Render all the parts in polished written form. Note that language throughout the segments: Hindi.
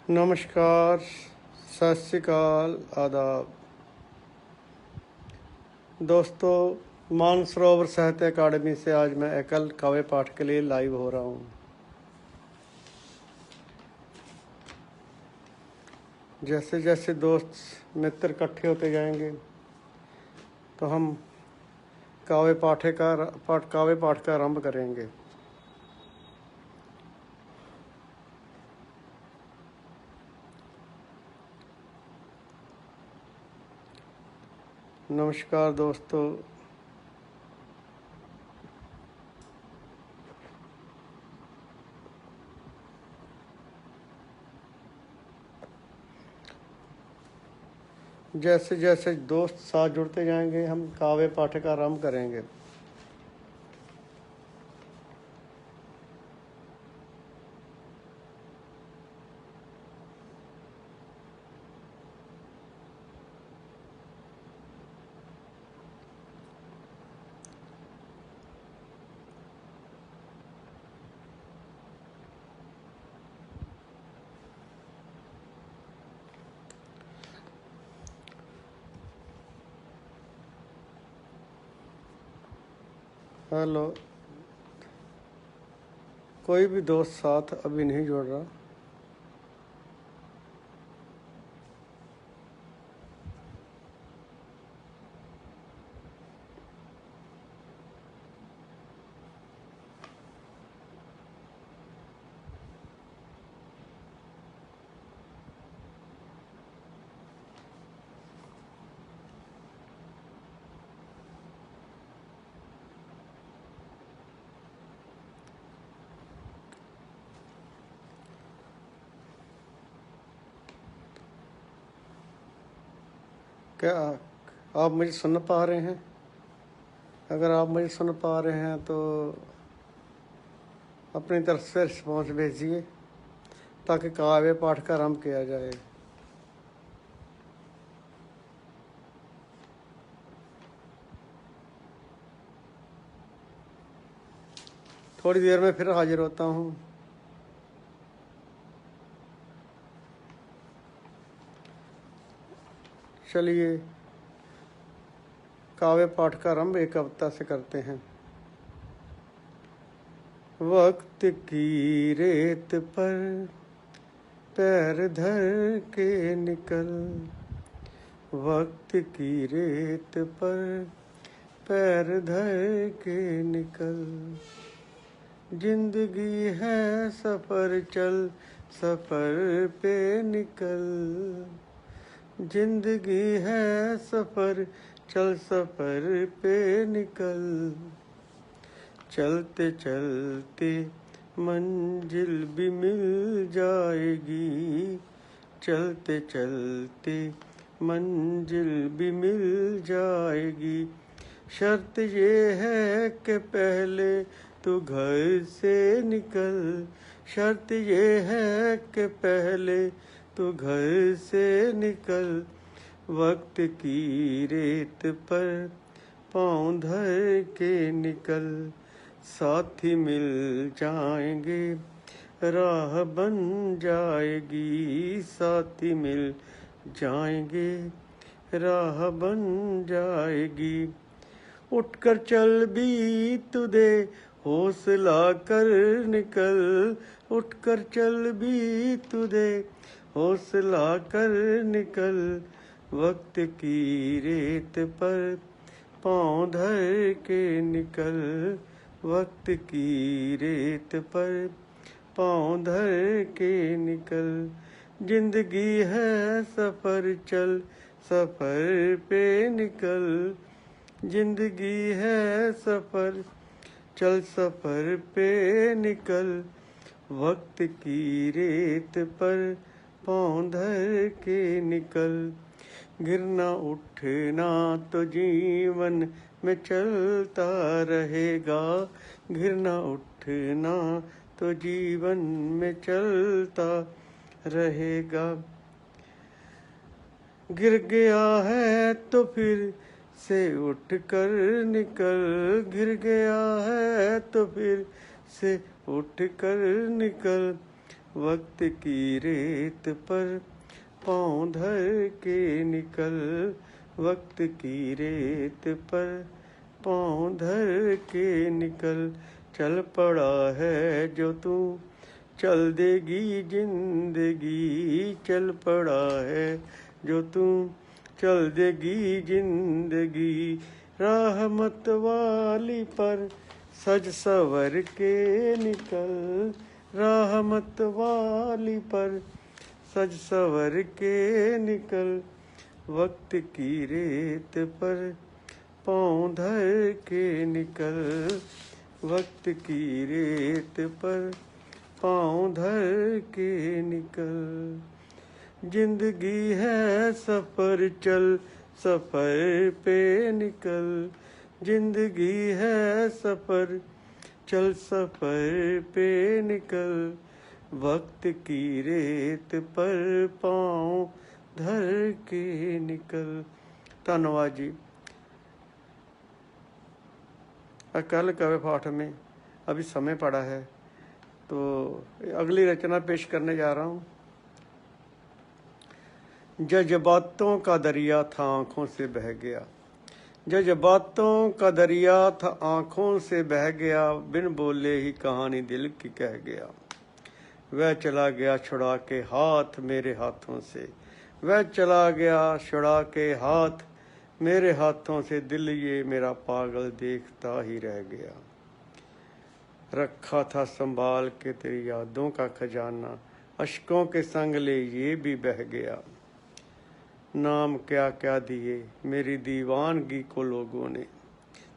नमस्कार, सत श्री अकाल, आदाब। दोस्तों, मानसरोवर साहित्य अकादमी से आज मैं एकल काव्य पाठ के लिए लाइव हो रहा हूँ। जैसे जैसे दोस्त मित्र इकट्ठे होते जाएंगे तो हम काव्य पाठ का आरंभ करेंगे। नमस्कार दोस्तों, जैसे जैसे दोस्त साथ जुड़ते जाएंगे हम काव्य पाठ का आरंभ करेंगे। हेलो, कोई भी दोस्त साथ अभी नहीं जुड़ रहा। क्या आप मुझे सुन पा रहे हैं? अगर आप मुझे सुन पा रहे हैं तो अपनी तरफ से रिस्पॉन्स भेजिए ताकि काव्य पाठ का आरंभ किया जाए। थोड़ी देर में फिर हाजिर होता हूँ। चलिए काव्य पाठ का आरंभ एक कविता से करते हैं। वक्त की रेत पर पैर धर के निकल, वक्त की रेत पर पैर धर के निकल, जिंदगी है सफर चल सफर पे निकल, जिंदगी है सफर चल सफर पे निकल, चलते चलते मंजिल भी मिल जाएगी, चलते चलते मंजिल भी मिल जाएगी, शर्त ये है कि पहले तू घर से निकल, शर्त ये है कि पहले तू घर से निकल, वक्त की रेत पर पाँव धर के निकल, साथी मिल जाएंगे राह बन जाएगी, साथी मिल जाएंगे राह बन जाएगी, उठकर चल भी तू दे हौसला कर निकल, उठकर चल भी तू दे हौसला कर निकल, वक्त की रेत पर पाँव धर के निकल, वक्त की रेत पर पाँव धर के निकल, जिंदगी है सफर चल सफर पे निकल, जिंदगी है सफर चल सफर पे निकल, वक्त की रेत पर पाँव धर के निकल, गिरना उठना तो जीवन में चलता रहेगा, गिरना उठना तो जीवन में चलता रहेगा, गिर गया है तो फिर से उठ कर निकल, गिर गया है तो फिर से उठ कर निकल, वक्त की रेत पर पाँव धर के निकल, वक्त की रेत पर पाँव धर के निकल। चल पड़ा है जो तू चल देगी जिंदगी, चल पड़ा है जो तू चल देगी जिंदगी। राह मत वाली पर सज सवर के निकल, राह मत वाली पर सज सवर के निकल। वक्त की रेत पर पाँव धर के निकल, वक्त की रेत पर पाँव धर के निकल। जिंदगी है सफर, चल सफर पे निकल, जिंदगी है सफर, चल सफर पे निकल। वक्त की रेत पर पाँव धर के निकल। धन्यवाद जी। कल कवि पाठ में अभी समय पड़ा है तो अगली रचना पेश करने जा रहा हूँ। जज्बातों का दरिया था आँखों से बह गया, जज्बातों का दरिया था आँखों से बह गया, बिन बोले ही कहानी दिल की कह गया। वह चला गया छुड़ा के हाथ मेरे हाथों से, वह चला गया छुड़ा के हाथ मेरे हाथों से, दिल ये मेरा पागल देखता ही रह गया। रखा था संभाल के तेरी यादों का खजाना, अश्कों के संग ले ये भी बह गया। नाम क्या क्या दिए मेरी दीवानगी को लोगों ने,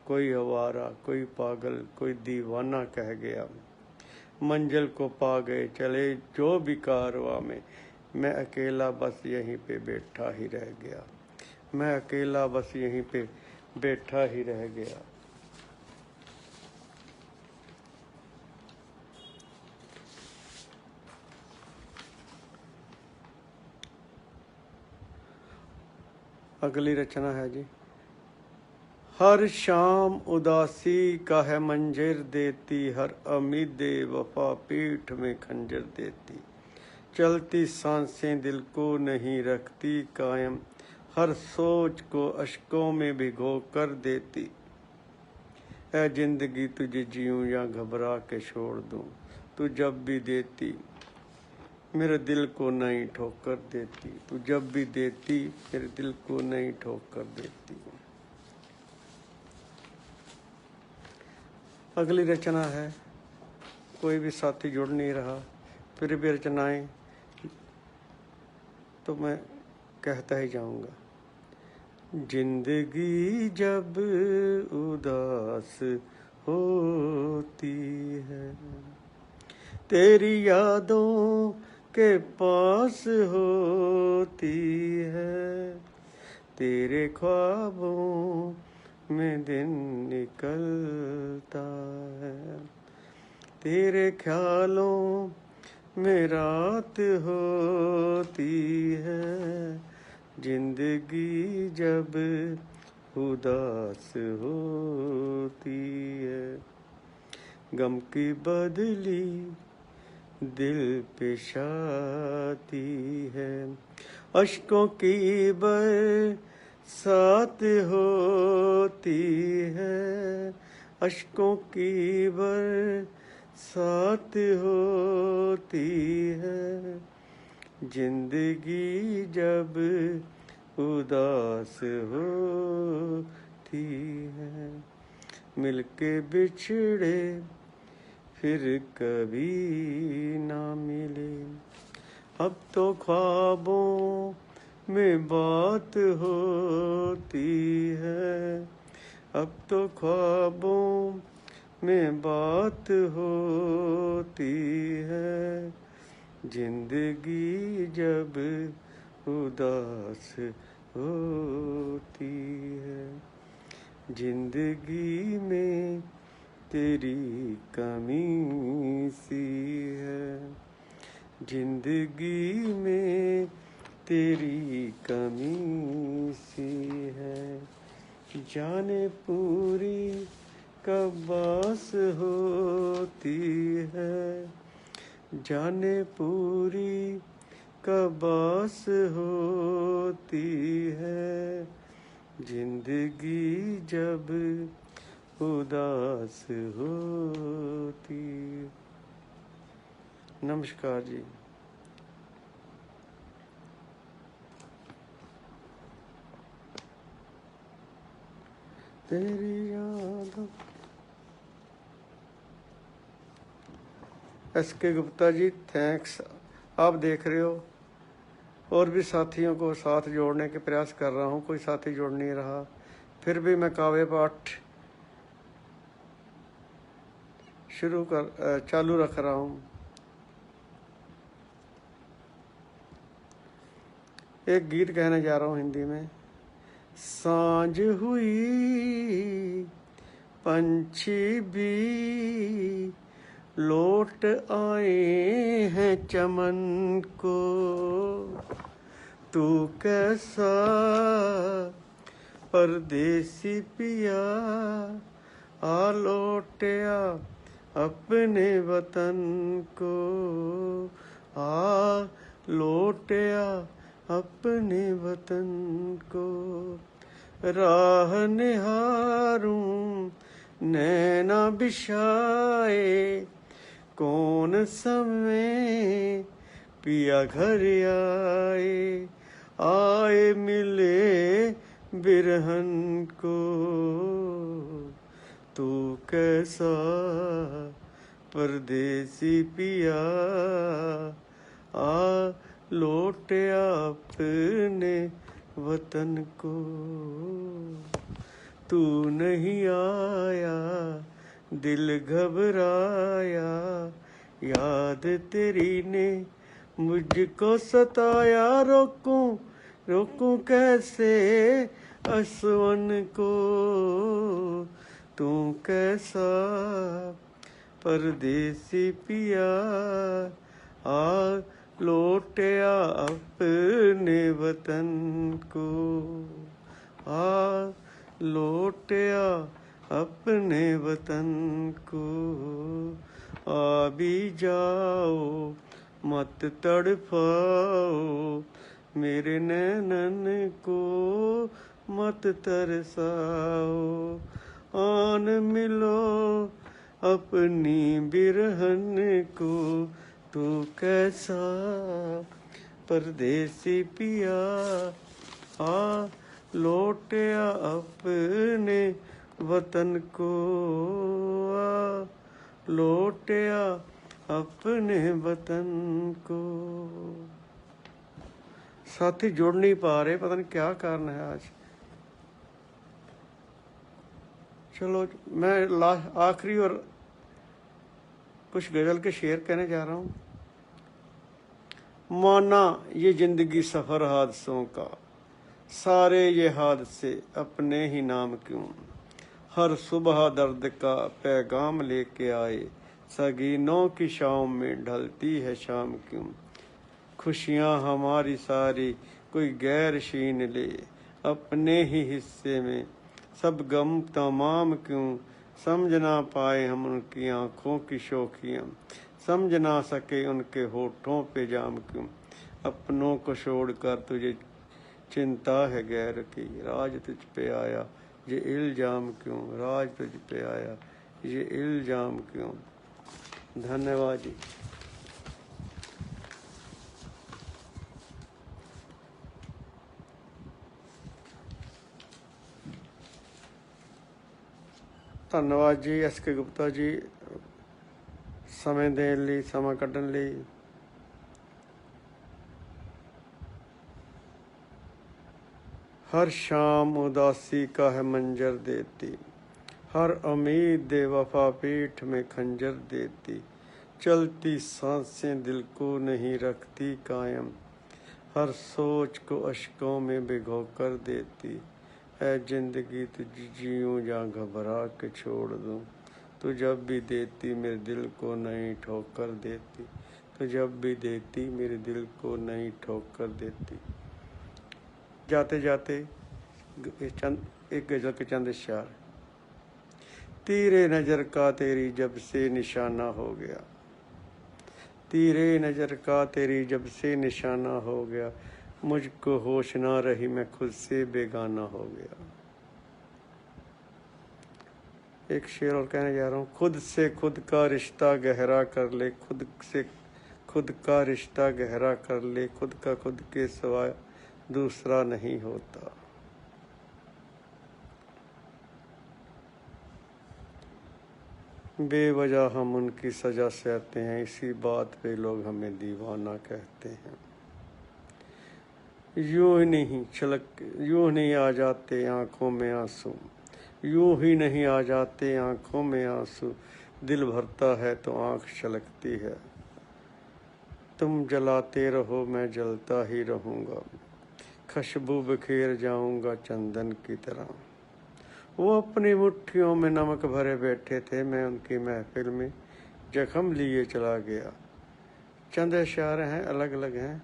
कोई आवारा कोई पागल कोई दीवाना कह गया। मंजिल को पा गए चले जो भी कारवां में, मैं अकेला बस यहीं पे बैठा ही रह गया, मैं अकेला बस यहीं पे बैठा ही रह गया। अगली रचना है जी। हर शाम उदासी का है मंजर देती, हर उम्मीदे वफा पीठ में खंजर देती। चलती सांसें दिल को नहीं रखती कायम, हर सोच को अश्कों में भिगो कर देती। ऐ जिंदगी तुझे जीऊं या घबरा के छोड़ दूं, तू जब भी देती मेरे दिल को नई ठोकर देती, तू जब भी देती मेरे दिल को नई ठोकर देती। अगली रचना है, कोई भी साथी जुड़ नहीं रहा, फिर भी रचनाएं तो मैं कहता ही जाऊंगा। जिंदगी जब उदास होती है, तेरी यादों के पास होती है, तेरे ख्वाबों में दिन निकलता है, तेरे ख्यालों में रात होती है। जिंदगी जब उदास होती है, गम की बदली दिल पे छाती है, अश्कों की बरसात होती है, अश्कों की बरसात होती है। जिंदगी जब उदास होती है, मिलके बिछड़े फिर कभी ना मिले, अब तो ख्वाबों में बात होती है, अब तो ख्वाबों में बात होती है। जिंदगी जब उदास होती है, जिंदगी में तेरी कमी सी है, जिंदगी में तेरी कमी सी है। जाने पूरी कब बास होती है, जाने पूरी कबास होती है जिंदगी जब उदास होती। नमस्कार जी। तेरी याद। SK Gupta ji thanks. आप देख रहे हो और भी साथियों को साथ जोड़ने के प्रयास कर रहा हूँ, कोई साथी जोड़ नहीं रहा, फिर भी मैं काव्य पाठ चालू रख रहा हूँ। एक गीत कहने जा रहा हूँ हिंदी में। सांझ हुई पंछी भी लौट आए हैं चमन को, तू कैसा परदेसी पिया आ लौटया अपने वतन को, आ लौटया अपने वतन को। राह निहारूं नैना बिछाए, कौन समय पिया घर आए, आए मिले बिरहन को, तू कैसा परदेसी पिया आ लौटया अपने वतन को। तू नहीं आया दिल घबराया, याद तेरी ने मुझको सताया, रोकूं रोकूं कैसे असवन को, तू कैसा परदेसी पिया आ लौटया अपने वतन को, आ लौटया अपने वतन को। आ भी जाओ मत तड़पाओ मेरे नैनन को, मत तरसाओ, आन मिलो अपनी बिरहन को, तू कैसा परदेसी पिया आ लौटया अपने वतन को, आ लौटया अपने वतन को। साथी जुड़ नहीं पा रहे, पता नहीं क्या कारण है आज। चलो मैं आखिरी और कुछ गजल के शेर कहने जा रहा हूँ। माना ये जिंदगी सफर हादसों का, सारे ये हादसे अपने ही नाम क्यों, हर सुबह दर्द का पैगाम लेके आए, सगीनों की शाम में ढलती है शाम क्यों, खुशियाँ हमारी सारी कोई गैर छीन ले, अपने ही हिस्से में सब गम तमाम क्यों, समझ ना पाए हम उनकी आँखों की शोखियाँ, समझ ना सके उनके होठों पे जाम क्यों, अपनों को छोड़कर तुझे चिंता है गैर की, राज तुझ पे आया ये इल्जाम क्यों, राज तुझ पे आया ये इल्जाम क्यों। धन्यवाद जी। ਧੰਨਵਾਦ ਜੀ SK ਗੁਪਤਾ ਜੀ, समय देने ਲਈ, ਸਮਾਂ ਕੱਢਣ ਲਈ। हर शाम उदासी का है मंजर देती, हर उम्मीद दे वफा पीठ में खंजर देती, चलती सांसें दिल को नहीं रखती कायम, हर सोच को अश्कों में भिगो कर देती, है जिंदगी तुझ जीऊं या घबरा के छोड़ दूं, तू जब भी देती मेरे दिल को नई ठोकर देती, तू जब भी देती मेरे दिल को नई ठोकर देती। जाते जाते एक गजल के चंद इशार। तीरे नजर का तेरी जब से निशाना हो गया, तीरे नजर का तेरी जब से निशाना हो गया, मुझको होश ना रही मैं खुद से बेगाना हो गया। एक शेर और कहने जा रहा हूँ। खुद से खुद का रिश्ता गहरा कर ले, खुद से खुद का रिश्ता गहरा कर ले, खुद का खुद के सिवा दूसरा नहीं होता। बेवजह हम उनकी सजा सहते हैं, इसी बात पे लोग हमें दीवाना कहते हैं। यूं नहीं आ जाते आंखों में आंसू, यूं ही नहीं आ जाते आंखों में आंसू, दिल भरता है तो आंख छलकती है। तुम जलाते रहो मैं जलता ही रहूँगा, खुशबू बिखेर जाऊँगा चंदन की तरह। वो अपनी मुट्ठियों में नमक भरे बैठे थे, मैं उनकी महफिल में जख्म लिए चला गया। चंद अशार हैं, अलग अलग हैं।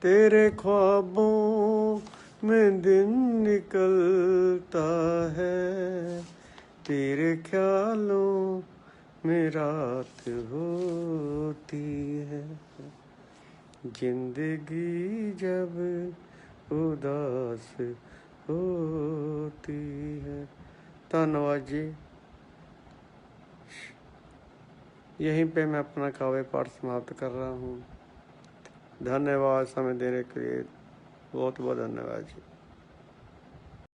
तेरे ख्वाबों में दिन निकलता है, तेरे ख्यालों में रात होती है, जिंदगी जब उदास होती है। धन्यवाद जी। यहीं पे मैं अपना काव्य पाठ समाप्त कर रहा हूँ। धन्यवाद समय देने के लिए, बहुत बहुत धन्यवाद जी।